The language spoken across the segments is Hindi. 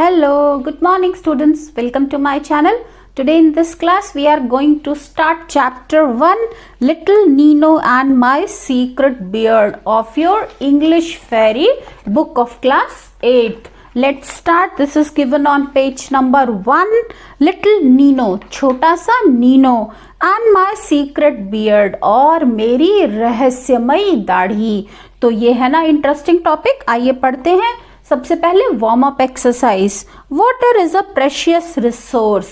Hello, good morning students. Welcome to my channel. Today in this class we are going to start chapter 1 Little Nino and My Secret Beard of your English Fairy book of class 8th. Let's start. This is given on page number 1. Little Nino, छोटा सा Nino and my secret beard और मेरी रहस्यमयी दाढ़ी. तो ये है ना इंटरेस्टिंग टॉपिक. आइए पढ़ते हैं. सबसे पहले warm up exercise. Water is a precious resource.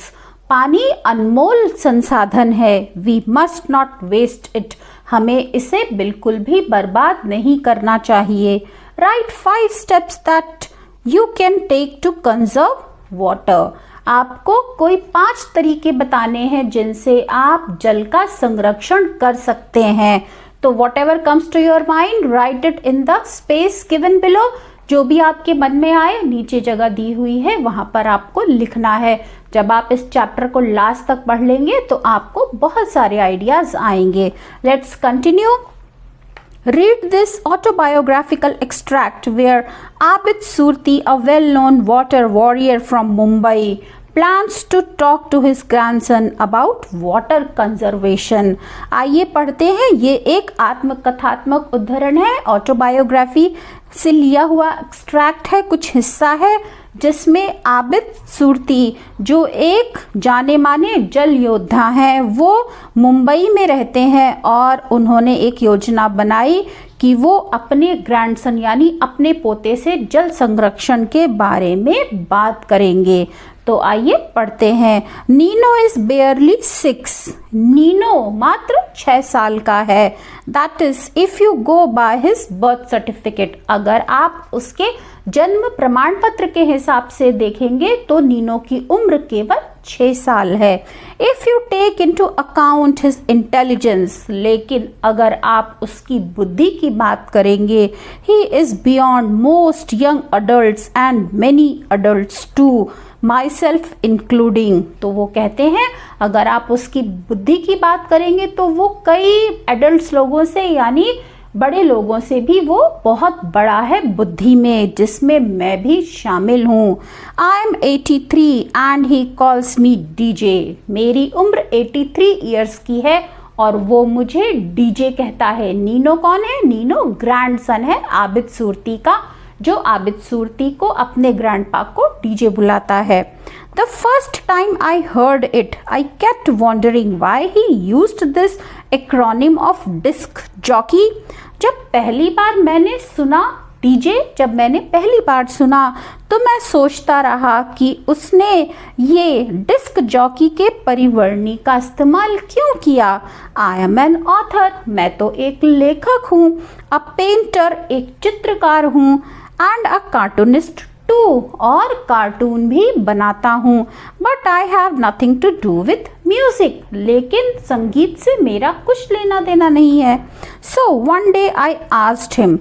पानी अनमोल संसाधन है. We must not waste it. हमें इसे बिल्कुल भी बर्बाद नहीं करना चाहिए. Write 5 steps that you can take to conserve water. आपको कोई 5 तरीके बताने हैं जिनसे आप जल का संरक्षण कर सकते हैं. तो whatever comes to your mind write it in the space given below. जो भी आपके मन में आए नीचे जगह दी हुई है वहां पर आपको लिखना है. जब आप इस चैप्टर को लास्ट तक पढ़ लेंगे तो आपको बहुत सारे आइडियाज आएंगे. Let's continue. Read this autobiographical extract where Abid Surti, a well-known water warrior from Mumbai, plans to talk to his grandson about water conservation. आइए पढ़ते हैं. ये एक आत्मकथात्मक उद्धरण है. ऑटोबायोग्राफी से लिया हुआ एक्सट्रैक्ट है, कुछ हिस्सा है जिसमें आबिद सूरती जो एक जाने माने जल योद्धा हैं, वो मुंबई में रहते हैं और उन्होंने एक योजना बनाई कि वो अपने ग्रैंडसन यानी अपने पोते से जल संरक्षण के बारे में बात करेंगे. तो आइए पढ़ते हैं. Nino is बेयरली 6. नीनो मात्र 6 साल का है. That is if you go by his birth certificate. अगर आप उसके जन्म प्रमाण पत्र के हिसाब से देखेंगे तो नीनो की उम्र केवल 6 साल है. If you take into account his intelligence. लेकिन अगर आप उसकी बुद्धि की बात करेंगे, he is beyond most young adults and many adults too, myself including. तो वो कहते हैं अगर आप उसकी बुद्धि की बात करेंगे तो वो कई एडल्ट्स लोगों से यानी बड़े लोगों से भी वो बहुत बड़ा है बुद्धि में, जिसमें मैं भी शामिल हूँ. I am 83 and he calls me DJ. मेरी उम्र 83 ईयर्स की है और वो मुझे डीजे कहता है. नीनो कौन है? नीनो ग्रैंडसन है आबिद सूरती का, जो आबिद सूरती को अपने ग्रैंडपा को डीजे बुलाता है. The first time I heard it, I kept wondering why he used this acronym of disc jockey. जब पहली बार मैंने सुना डीजे, जब मैंने पहली बार सुना तो मैं सोचता रहा कि उसने ये डिस्क जॉकी के परिवर्णी का इस्तेमाल क्यों किया. I am an author. मैं तो एक लेखक हूँ. अ पेंटर, एक चित्रकार हूँ. एंड अ कार्टूनिस्ट टू, और कार्टून भी बनाता हूँ. But I have nothing to do with music. लेकिन संगीत से मेरा कुछ लेना देना नहीं है. So one day I asked him.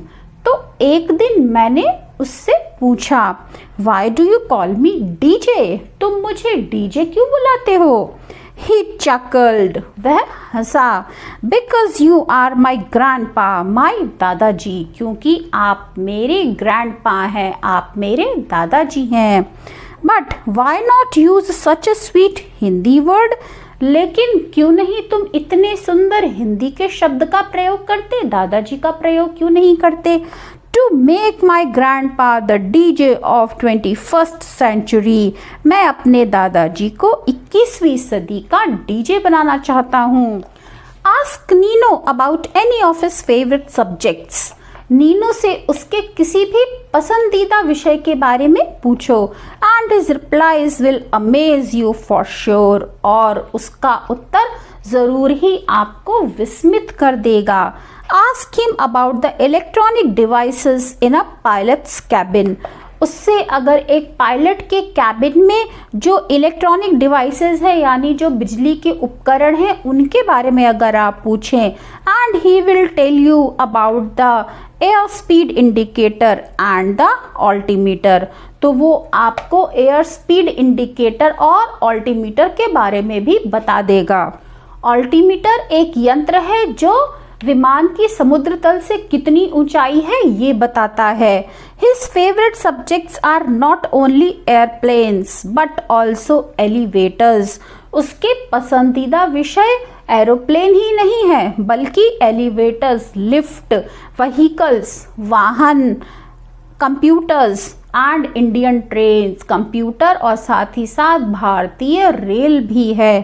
तो एक दिन मैंने उससे पूछा, why do you call me DJ. तुम मुझे डीजे क्यों बुलाते हो. He chuckled. वह हंसा. Because you are my grandpa, my दादाजी. क्योंकि आप मेरे ग्रैंडपा हैं, आप मेरे दादाजी हैं. But why not use such a sweet Hindi word? लेकिन क्यों नहीं तुम इतने सुंदर हिंदी के शब्द का प्रयोग करते, दादाजी का प्रयोग क्यों नहीं करते. To make my grandpa the DJ of 21st century. मैं अपने दादाजी को 21वीं सदी का डीजे बनाना चाहता हूँ. Ask Nino about any of his favorite subjects. Nino से उसके किसी भी पसंदीदा विषय के बारे में पूछो. And his replies will amaze you for sure. और उसका उत्तर जरूर ही आपको विस्मित कर देगा. Ask him about the electronic devices in a pilot's cabin. उससे अगर एक पायलट के कैबिन में जो इलेक्ट्रॉनिक डिवाइसेस है यानी जो बिजली के उपकरण हैं उनके बारे में अगर आप पूछें. And he will tell you about the air speed indicator and the altimeter. तो वो आपको एयर स्पीड इंडिकेटर और ऑल्टीमीटर के बारे में भी बता देगा. ऑल्टीमीटर एक यंत्र है जो विमान की समुद्र तल से कितनी ऊंचाई है ये बताता है। His favorite subjects are not only airplanes but also elevators. उसके पसंदीदा विषय एरोप्लेन ही नहीं है बल्कि एलिवेटर्स, लिफ्ट, व्हीकल्स, वाहन, computers and Indian trains, computer और साथ ही साथ भारतीय रेल भी है।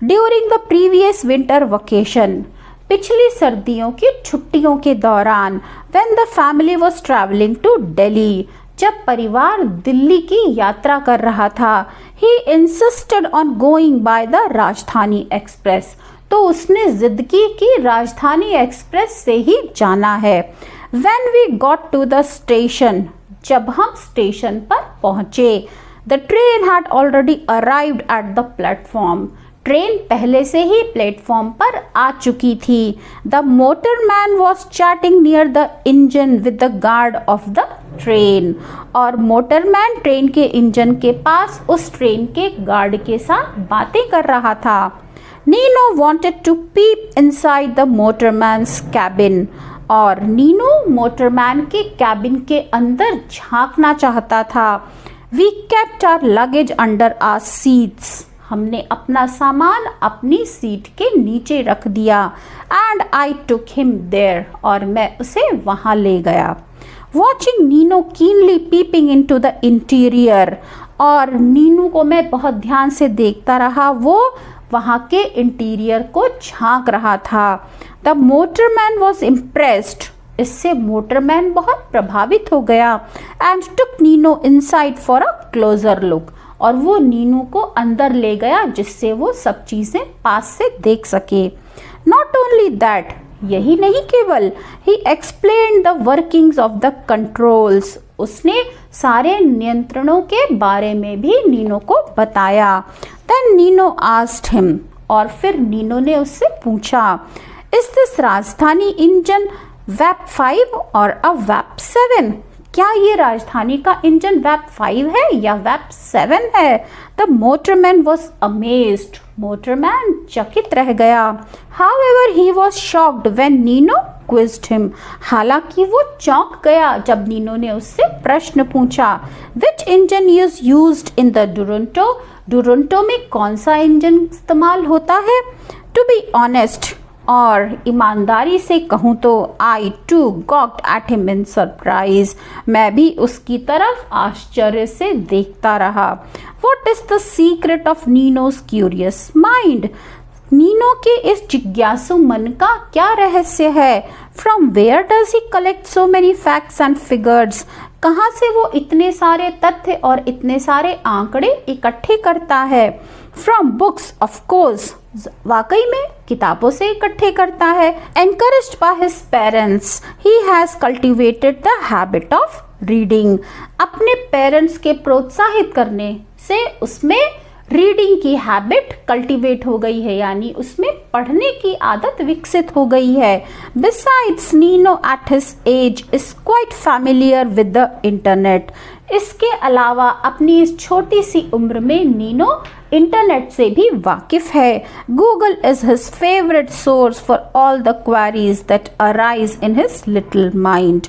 During the previous winter vacation, पिछली सर्दियों की छुट्टियों के दौरान, when the family was travelling to Delhi, जब परिवार दिल्ली की यात्रा कर रहा था, he insisted on going by the Rajdhani Express, तो उसने जिद की कि राजधानी एक्सप्रेस से ही जाना है। When we got to the station, जब हम स्टेशन पर पहुंचे, the train had already arrived at the platform, train पहले से ही प्लेटफॉर्म पर आ चुकी थी। The motorman was chatting near the engine with the guard of the train, और मोटरमैन ट्रेन के इंजन के पास उस ट्रेन के गार्ड के साथ बातें कर रहा था। Nino wanted to peep inside the motorman's cabin, और नीनो मोटरमैन के कैबिन के अंदर झांकना चाहता था। We kept our luggage under our seats, हमने अपना सामान अपनी सीट के नीचे रख दिया। And I took him there, और मैं उसे वहां ले गया। Watching Nino keenly peeping into the interior, और नीनू को मैं बहुत ध्यान से देखता रहा, वो वहाँ के इंटीरियर को झांक रहा था। द मोटरमैन वॉज इम्प्रेस्ड, इससे मोटरमैन बहुत प्रभावित हो गया। And took Nino inside for a closure look, और वो नीनू को अंदर ले गया जिससे वो सब चीज़ें पास से देख सके। नॉट ओनली दैट, यही नहीं केवल, ही explain the workings of the controls, उसने सारे नियंत्रणों के बारे में भी नीनो को बताया। देन नीनो आस्क्ड हिम, और फिर नीनो ने उससे पूछा, इज दिस राजधानी इंजन वैप 5 और अ वैप 7? क्या ये राजधानी का इंजन वैप 5 है या वैप 7 है? The motorman was amazed, motorman चकित रह गया। However he was shocked when Nino quizzed him, हालांकि वो चौंक गया जब नीनो ने उससे प्रश्न पूछा। Which engine is used in the Duronto, Duronto में कौन सा इंजन इस्तेमाल होता है? टू बी ऑनेस्ट, और ईमानदारी से कहूँ तो I too gawked at him in surprise, मैं भी उसकी तरफ आश्चर्य से देखता रहा। What is the secret of Nino's curious mind, Nino के इस जिज्ञासु मन का क्या रहस्य है? From where does he collect so many facts and figures, कहाँ से वो इतने सारे तथ्य और इतने सारे आंकड़े इकट्ठे करता है? फ्रॉम बुक्स ऑफ कोर्स, वाकई में किताबों से इकट्ठे करता है। Encouraged by his parents, he has cultivated the habit of reading, अपने पेरेंट्स के प्रोत्साहित करने से उसमें रीडिंग की हैबिट कल्टीवेट हो गई है, यानी उसमें पढ़ने की आदत विकसित हो गई है। Besides Nino at his age is quite familiar with the internet, इसके अलावा अपनी इस छोटी सी उम्र में नीनो इंटरनेट से भी वाकिफ है। Google is his favourite source for all the queries that arise in his little mind,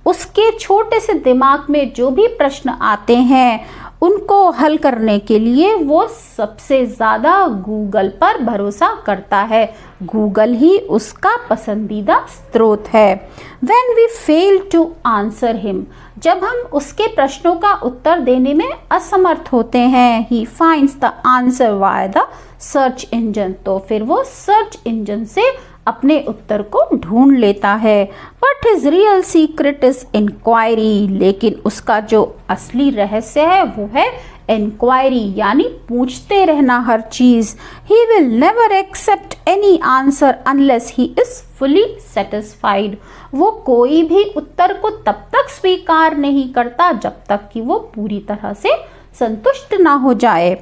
उसके छोटे से दिमाग में जो भी प्रश्न आते हैं उनको हल करने के लिए वो सबसे ज़्यादा गूगल पर भरोसा करता है। गूगल ही उसका पसंदीदा स्रोत है। When we fail to answer him, जब हम उसके प्रश्नों का उत्तर देने में असमर्थ होते हैं, he finds the answer via the search engine, तो फिर वो सर्च इंजन से अपने उत्तर को ढूंढ लेता है। But his real secret is inquiry, लेकिन उसका जो असली रहस्य है वो है इंक्वायरी, यानी पूछते रहना हर चीज। He will never accept any answer unless he is fully satisfied, वो कोई भी उत्तर को तब तक स्वीकार नहीं करता जब तक कि वो पूरी तरह से संतुष्ट ना हो जाए।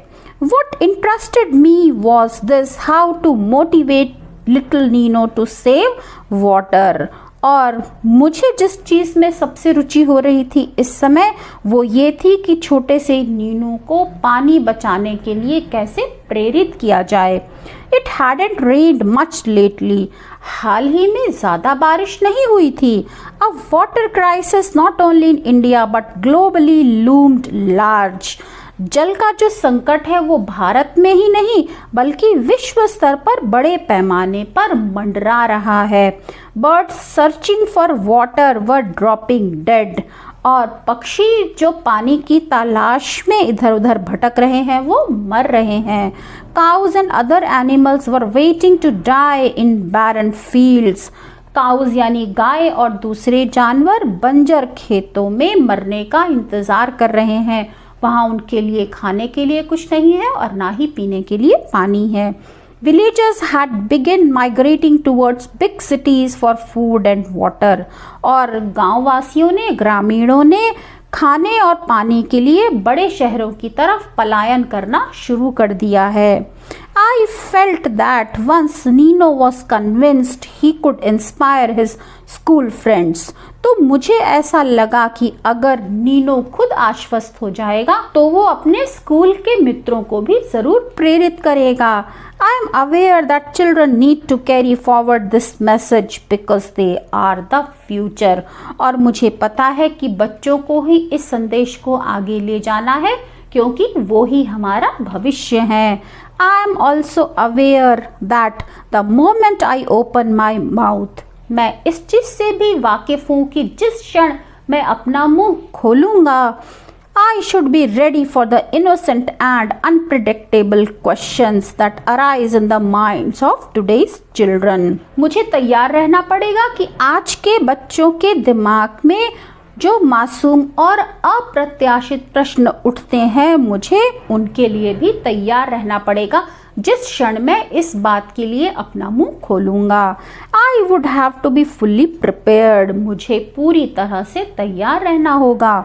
What interested me was this, how to motivate little Nino to save water, और मुझे जिस चीज़ में सबसे रुचि हो रही थी इस समय वो ये थी कि छोटे से नीनू को पानी बचाने के लिए कैसे प्रेरित किया जाए। It hadn't rained much lately. हाल ही में ज़्यादा बारिश नहीं हुई थी। A water crisis not only in India but globally loomed large. जल का जो संकट है वो भारत में ही नहीं बल्कि विश्व स्तर पर बड़े पैमाने पर मंडरा रहा है। Birds searching for water were dropping dead. और पक्षी जो पानी की तलाश में इधर उधर भटक रहे हैं वो मर रहे हैं। Cows and other animals were waiting to die in barren fields. Cows यानी गाय और दूसरे जानवर बंजर खेतों में मरने का इंतजार कर रहे हैं। वहाँ उनके लिए खाने के लिए कुछ नहीं है और ना ही पीने के लिए पानी है। Villagers had begun migrating towards big cities for food and water. और गांव वासियों ने, ग्रामीणों ने खाने और पानी के लिए बड़े शहरों की तरफ पलायन करना शुरू कर दिया है। I felt that once Nino was convinced he could inspire his school friends. तो मुझे ऐसा लगा कि अगर नीनो खुद आश्वस्त हो जाएगा तो वो अपने स्कूल के मित्रों को भी जरूर प्रेरित करेगा। I am aware that children need to carry forward this message because they are the future. और मुझे पता है कि बच्चों को ही इस संदेश को आगे ले जाना है क्योंकि वो ही हमारा भविष्य है। I am also aware that the moment I open my mouth, मैं इस चीज से भी वाकिफ हूँ कि जिस क्षण मैं अपना मुंह खोलूंगा I should be ready for the innocent and unpredictable questions that arise in the minds of today's children. मुझे तैयार रहना पड़ेगा कि आज के बच्चों के दिमाग में जो मासूम और अप्रत्याशित प्रश्न उठते हैं मुझे उनके लिए भी तैयार रहना पड़ेगा जिस क्षण मैं इस बात के लिए अपना मुंह खोलूंगा। I would have to be fully prepared. मुझे पूरी तरह से तैयार रहना होगा।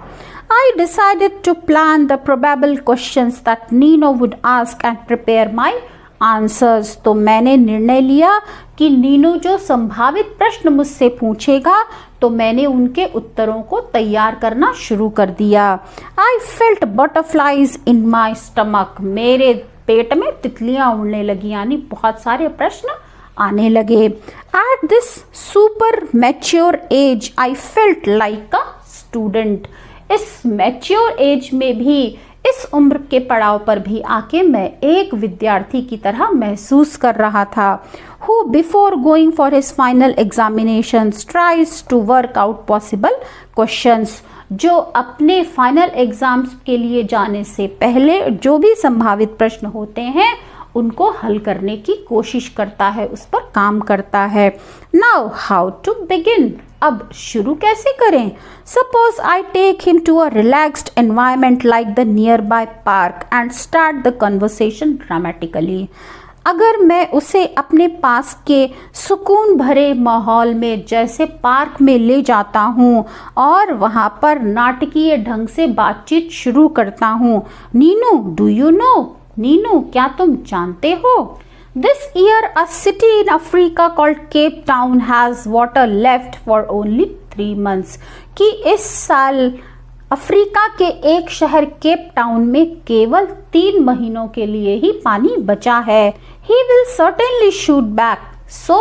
I decided to plan the probable questions that Nino would ask and prepare my answers. तो मैंने निर्णय लिया कि नीनो जो संभावित प्रश्न मुझसे पूछेगा तो मैंने उनके उत्तरों को तैयार करना शुरू कर दिया। I felt butterflies in my stomach. मेरे पेट में तितलियां उड़ने लगी यानी बहुत सारे प्रश्न आने लगे। At this super mature age, I felt like a student. इस मैच्योर एज में भी इस उम्र के पड़ाव पर भी आके मैं एक विद्यार्थी की तरह महसूस कर रहा था। Who before going for his final examinations tries to work out possible questions. जो अपने फाइनल एग्जाम्स के लिए जाने से पहले जो भी संभावित प्रश्न होते हैं उनको हल करने की कोशिश करता है, उस पर काम करता है। Now how to begin? अब शुरू कैसे करें? Suppose I take him to a relaxed environment like the nearby park and start the conversation dramatically. अगर मैं उसे अपने पास के सुकून भरे माहौल में जैसे पार्क में ले जाता हूँ और वहाँ पर नाटकीय ढंग से बातचीत शुरू करता हूँ। Neenu, do you know? Neenu, क्या तुम जानते हो? This year a city in Africa called Cape Town has water left for only 3 months. कि इस साल अफ्रीका के एक शहर केप टाउन में केवल 3 महीनों के लिए ही पानी बचा है। He will certainly shoot back. So,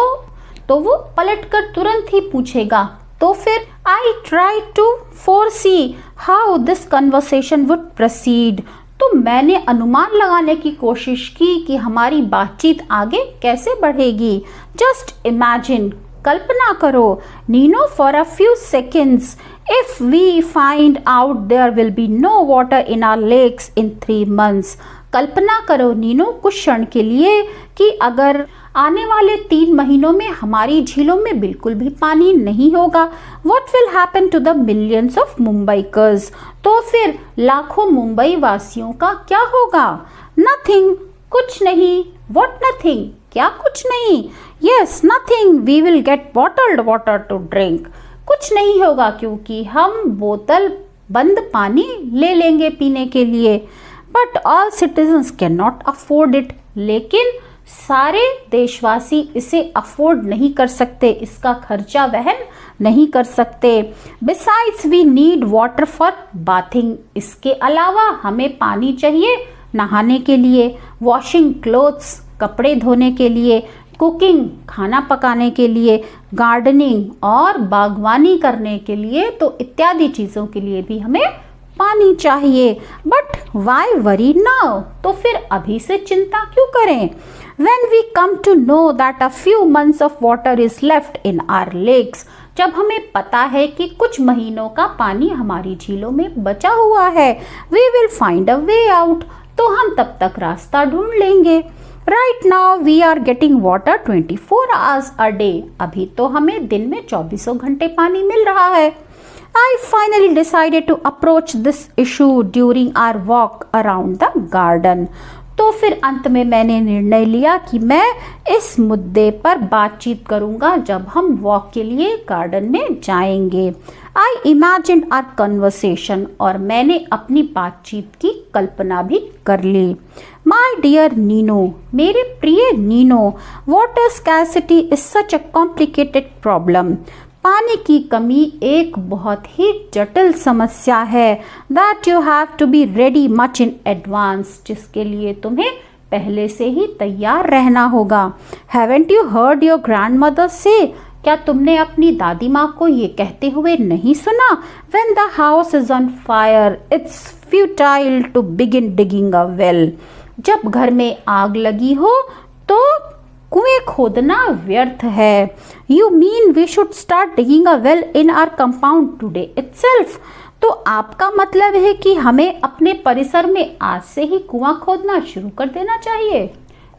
तो वो पलटकर तुरंत ही पूछेगा। तो फिर I try to foresee how this conversation would proceed. तो मैंने अनुमान लगाने की कोशिश की कि हमारी बातचीत आगे कैसे बढ़ेगी। Just imagine, कल्पना करो, Nino, for a few seconds, if we find out there will be no water in our lakes in 3 months. कल्पना करो नीनो कुछ क्षण के लिए कि अगर आने वाले 3 महीनों में हमारी झीलों में बिल्कुल भी पानी नहीं होगा, what will happen to the millions of Mumbaikars? तो फिर लाखों मुंबई वासियों का क्या होगा? Nothing, कुछ नहीं। What nothing? क्या कुछ नहीं? Yes, nothing. We will get bottled water to drink. कुछ नहीं होगा क्योंकि हम बोतल बंद पानी ले लेंगे पीने के लिए। But all citizens cannot afford it. लेकिन सारे देशवासी इसे अफोर्ड नहीं कर सकते, इसका खर्चा वहन नहीं कर सकते। Besides we need water for bathing, इसके अलावा हमें पानी चाहिए नहाने के लिए, वॉशिंग क्लोथ्स, कपड़े धोने के लिए, कुकिंग, खाना पकाने के लिए, गार्डनिंग और बागवानी करने के लिए, तो इत्यादि चीज़ों के लिए भी हमें पानी चाहिए। बट वाई वरी नाउ, तो फिर अभी से चिंता क्यों करें? When we come to know that a few months of water is left in our lakes, जब हमें पता है कि कुछ महीनों का पानी हमारी झीलों में बचा हुआ है, we will find a way out, तो हम तब तक रास्ता ढूंढ लेंगे। Right now we are getting water 24 hours a day, अभी तो हमें दिन में 24 घंटे पानी मिल रहा है। I finally decided to approach this issue during our walk around the garden. तो फिर अंत में मैंने निर्णय लिया कि मैं इस मुद्दे पर बातचीत करूंगा जब हम वॉक के लिए गार्डन में जाएंगे। I imagined our conversation, और मैंने अपनी बातचीत की कल्पना भी कर ली। My dear Nino, मेरे प्रिय Nino, water scarcity is such a complicated problem. पानी की कमी एक बहुत ही जटिल समस्या है। That you have to be ready much in advance, जिसके लिए तुम्हें पहले से ही तैयार रहना होगा। Haven't you heard your grandmother say, क्या तुमने अपनी दादी माँ को ये कहते हुए नहीं सुना? When the house is on fire, it's futile to begin digging a well. जब घर में आग लगी हो तो कुएं खोदना व्यर्थ है। You mean we should start digging a well in our compound today itself? तो आपका मतलब है कि हमें अपने परिसर में आज से ही कुआं खोदना शुरू कर देना चाहिए।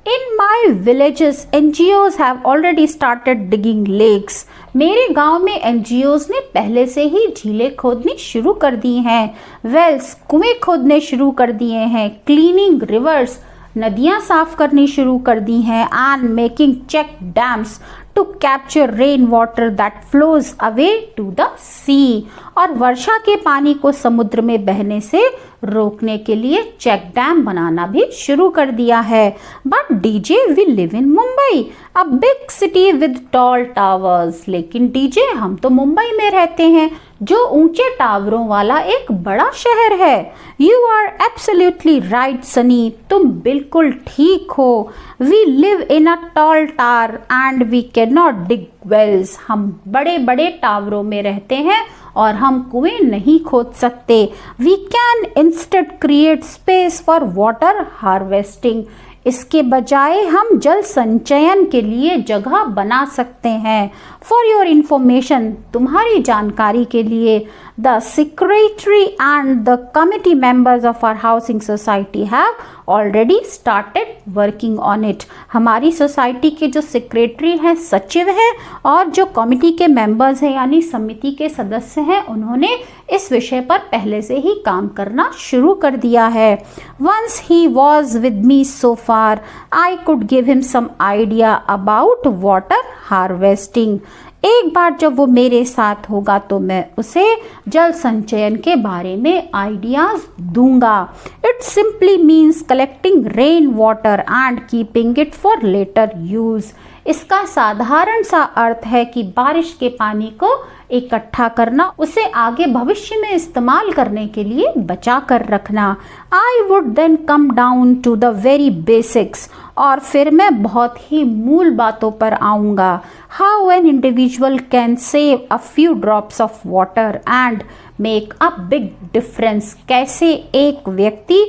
In my villages, NGOs have already started digging lakes. मेरे गांव में NGOs ने पहले से ही झीलें खोदनी शुरू कर दी हैं, wells, कुएं खोदने शुरू कर दिए हैं, cleaning rivers, नदियां साफ करनी शुरू कर दी हैं, and making check dams to capture rain water that flows away to the sea. और वर्षा के पानी को समुद्र में बहने से रोकने के लिए चेक डैम बनाना भी शुरू कर दिया है। But DJ we live in Mumbai, a big city with tall towers. लेकिन डीजे, हम तो मुंबई में रहते हैं, जो ऊंचे टावरों वाला एक बड़ा शहर है। You are absolutely right Sunny, तुम बिल्कुल ठीक हो। We live in a tall tower and we can not dig wells. हम बड़े बड़े टावरों में रहते हैं और हम कुएं नहीं खोद सकते। We can instead create space for water harvesting. इसके बजाय हम जल संचयन के लिए जगह बना सकते हैं। फॉर योर इंफॉर्मेशन, तुम्हारी जानकारी के लिए, the secretary and the committee members of our housing society have already started working on it. हमारी सोसाइटी के जो सेक्रेटरी हैं, सचिव हैं, और जो कमिटी के मेंबर्स हैं यानी समिति के सदस्य हैं, उन्होंने इस विषय पर पहले से ही काम करना शुरू कर दिया है। Once he was with me so far, I could give him some idea about water harvesting. एक बार जब वो मेरे साथ होगा तो मैं उसे जल संचयन के बारे में आइडियाज दूंगा। It simply means collecting rain water and keeping it for later use. इसका साधारण सा अर्थ है कि बारिश के पानी को इकट्ठा करना, उसे आगे भविष्य में इस्तेमाल करने के लिए बचा कर रखना। I would then come down to the very basics, और फिर मैं बहुत ही मूल बातों पर आऊँगा। How an individual can save a few drops of water and make a big difference. कैसे एक व्यक्ति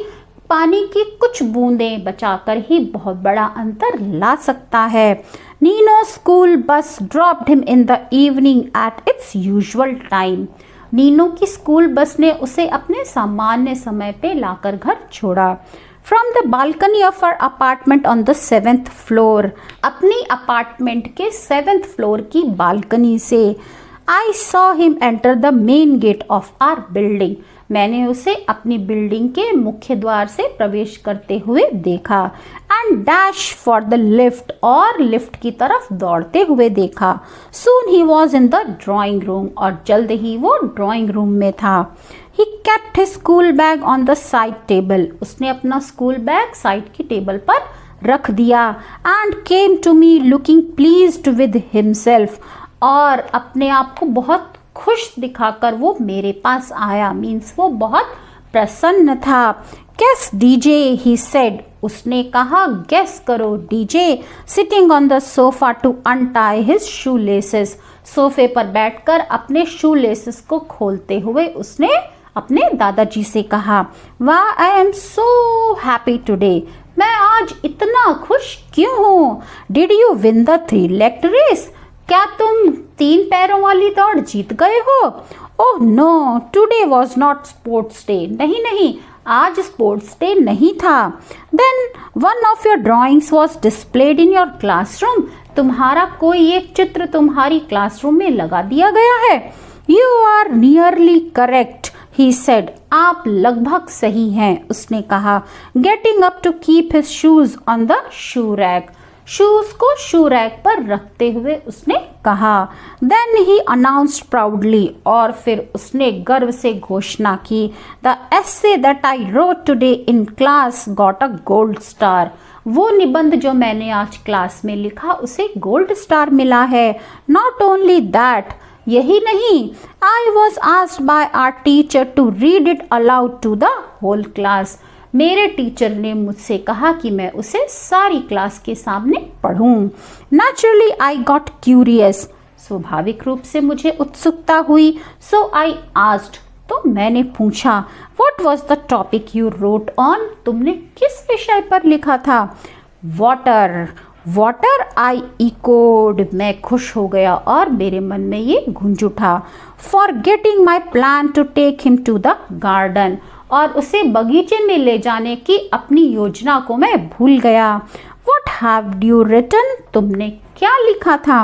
पानी की कुछ बूंदें बचाकर ही बहुत बड़ा अंतर ला सकता है। Nino school bus dropped him in the evening at its usual time. Nino की स्कूल बस ने उसे अपने सामान्य समय पे लाकर घर छोड़ा। From the balcony of our apartment on the 7th floor, अपनी अपार्टमेंट के 7th फ्लोर की बालकनी से, I saw him enter the main gate of our building. मैंने उसे अपनी बिल्डिंग के मुख्य द्वार से प्रवेश करते हुए देखा। And dash for the lift, और लिफ्ट की तरफ दौड़ते हुए देखा। Soon he was in the drawing room, और जल्द ही वो ड्राइंग रूम में था। He kept his school bag on the side table, उसने अपना स्कूल बैग साइड की टेबल पर रख दिया। And came to me looking pleased with himself, और अपने आप को बहुत खुश दिखाकर वो मेरे पास आया, मीन्स वो बहुत प्रसन्न था। गेस डीजे, ही सेड, उसने कहा गेस करो DJ, sitting on the sofa to untie his shoe laces, सोफे पर बैठकर अपने शू लेसेस को खोलते हुए उसने अपने दादाजी से कहा, वाह I am so happy today, मैं आज इतना खुश क्यों हूँ। Did you win the 3-legged race, क्या तुम 3 पैरों वाली दौड़ जीत गए हो। Oh no, today was not sports day, नहीं नहीं आज स्पोर्ट्स डे नहीं था। Then one of your drawings was displayed in your classroom, तुम्हारा कोई एक चित्र तुम्हारी क्लासरूम में लगा दिया गया है। You are nearly correct, he said, आप लगभग सही हैं, उसने कहा। Getting up to keep his shoes on the shoe rack, shoes को शू रैक पर रखते हुए उसने कहा। देन ही अनाउंस्ड प्राउडली, और फिर उसने गर्व से घोषणा की, the essay that I wrote today in class got a gold star, वो निबंध जो मैंने आज क्लास में लिखा उसे गोल्ड स्टार मिला है। नॉट ओनली दैट, यही नहीं, I was asked by our teacher to read it aloud to the whole class, मेरे टीचर ने मुझसे कहा कि मैं उसे सारी क्लास के सामने पढ़ूं। नेचुरली आई गॉट क्यूरियस, स्वाभाविक रूप से मुझे उत्सुकता हुई। सो आई आस्क्ड, तो मैंने पूछा, what was the topic you wrote on, तुमने किस विषय पर लिखा था। वाटर, वाटर, आई इकोड, मैं खुश हो गया और मेरे मन में ये गूंज उठा। Forgetting my plan to take him to the garden, और उसे बगीचे में ले जाने की अपनी योजना को मैं भूल गया। What have you written? तुमने क्या लिखा था।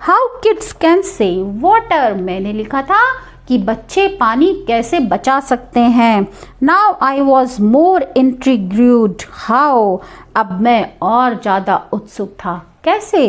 How kids can save water, मैंने लिखा था कि बच्चे पानी कैसे बचा सकते हैं। Now I was more intrigued. How? अब मैं और ज़्यादा उत्सुक था, कैसे।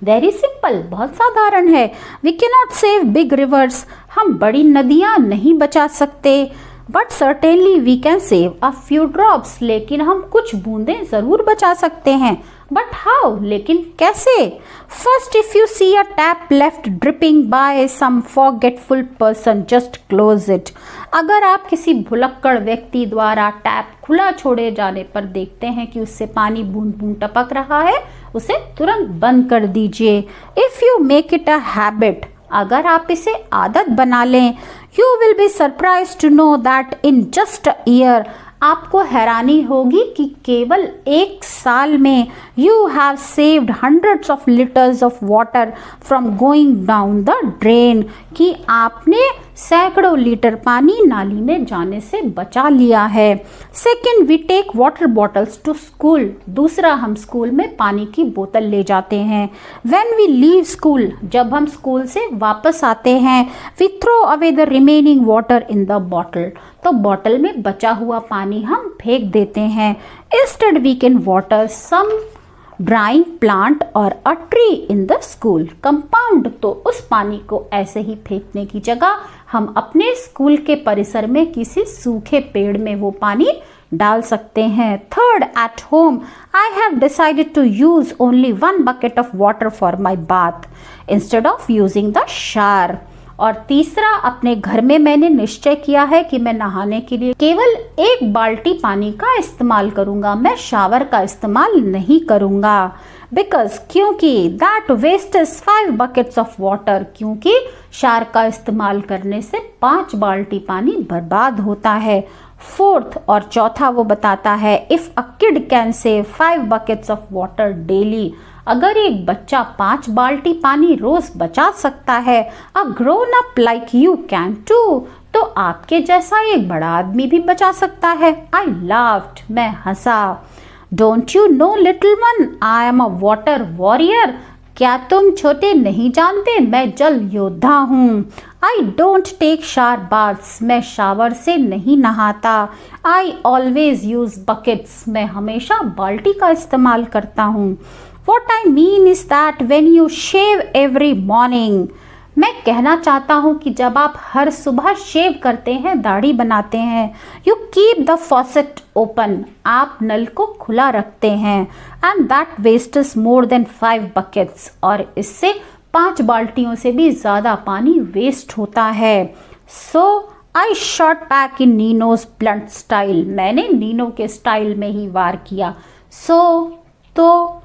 वेरी सिंपल, बहुत साधारण है। We cannot save big rivers, हम बड़ी नदियाँ नहीं बचा सकते। But certainly we can save a few drops, लेकिन हम कुछ बूंदें जरूर बचा सकते हैं। बट हाउ, लेकिन कैसे। First if you see a tap left dripping by some forgetful person, just close it. अगर आप किसी भुलक्कड़ व्यक्ति द्वारा टैप खुला छोड़े जाने पर देखते हैं कि उससे पानी बूंद बूंद टपक रहा है, उसे तुरंत बंद कर दीजिए। If you make it a habit, अगर आप इसे आदत बना लें, you will be surprise to know that in just a year, आपको हैरानी होगी कि केवल 1 साल में you have saved hundreds of litres of water from going down the drain, कि आपने सैकड़ों लीटर पानी नाली में जाने से बचा लिया है। Second, we take water bottles to school, दूसरा हम स्कूल में पानी की बोतल ले जाते हैं। व्हेन वी लीव स्कूल, जब हम स्कूल से वापस आते हैं, we throw away the remaining water in the bottle, तो बॉटल में बचा हुआ पानी हम फेंक देते हैं। Instead we can water some drying plant or a tree in the school compound, तो उस पानी को ऐसे ही फेंकने की जगह हम अपने स्कूल के परिसर में किसी सूखे पेड़ में वो पानी डाल सकते हैं। Third, at home I have decided to use only 1 bucket of water for my bath instead of using the shower. और तीसरा, अपने घर में मैंने निश्चय किया है कि मैं नहाने के लिए केवल 1 बाल्टी पानी का इस्तेमाल करूंगा, मैं शावर का इस्तेमाल नहीं करूंगा। बिकॉज, क्योंकि that waste is 5 buckets of water, क्योंकि शावर का इस्तेमाल करने से 5 बाल्टी पानी बर्बाद होता है। फोर्थ और चौथा वो बताता है, if a kid can save 5 buckets of water daily, अगर एक बच्चा 5 बाल्टी पानी रोज बचा सकता है, a grown up like you can too, तो आपके जैसा एक बड़ा आदमी भी बचा सकता है। आई लाफ्ड, मैं हंसा। Don't you know little one, I am a water warrior, क्या तुम छोटे नहीं जानते मैं जल योद्धा हूँ। I don't take shower baths, मैं शावर से नहीं नहाता। आई ऑलवेज यूज बकेट्स, मैं हमेशा बाल्टी का इस्तेमाल करता हूँ। What I mean is that when you shave every morning, मैं कहना चाहता हूँ कि जब आप हर सुबह शेव करते हैं, दाढ़ी बनाते हैं, you keep the faucet open, आप नल को खुला रखते हैं, and that waste is more than 5 buckets, और इससे 5 बाल्टियों से भी ज़्यादा पानी वेस्ट होता है। So I shot back in Nino's blunt style, मैंने नीनो के स्टाइल में ही वार किया। तो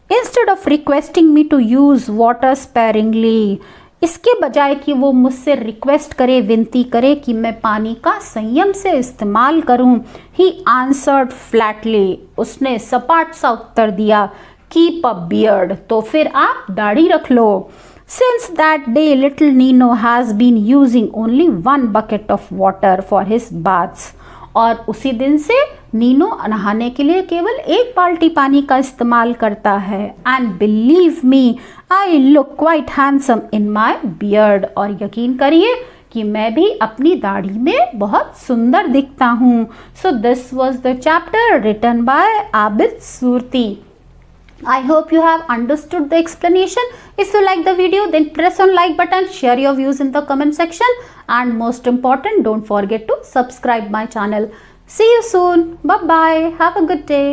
instead of requesting me to use water sparingly, इसके बजाय कि वो मुझसे रिक्वेस्ट करे, विनती करे कि मैं पानी का संयम से इस्तेमाल करूं, ही आंसर्ड फ्लैटली, उसने सपाट सा उत्तर दिया, कीप अ बियर्ड, तो फिर आप दाढ़ी रख लो। Since that day little Nino has been using only 1 bucket of water for his baths, और उसी दिन से नीनो नहाने के लिए केवल 1 बाल्टी पानी का इस्तेमाल करता है। And believe me, I look quite handsome in my beard, और यकीन करिए कि मैं भी अपनी दाढ़ी में बहुत सुंदर दिखता हूँ। So this was the chapter written by Abid Surti. I hope you have understood the explanation. If you like the video, then press on like button, share your views in the comment section, and most important, don't forget to subscribe my channel. See you soon. Bye bye. Have a good day.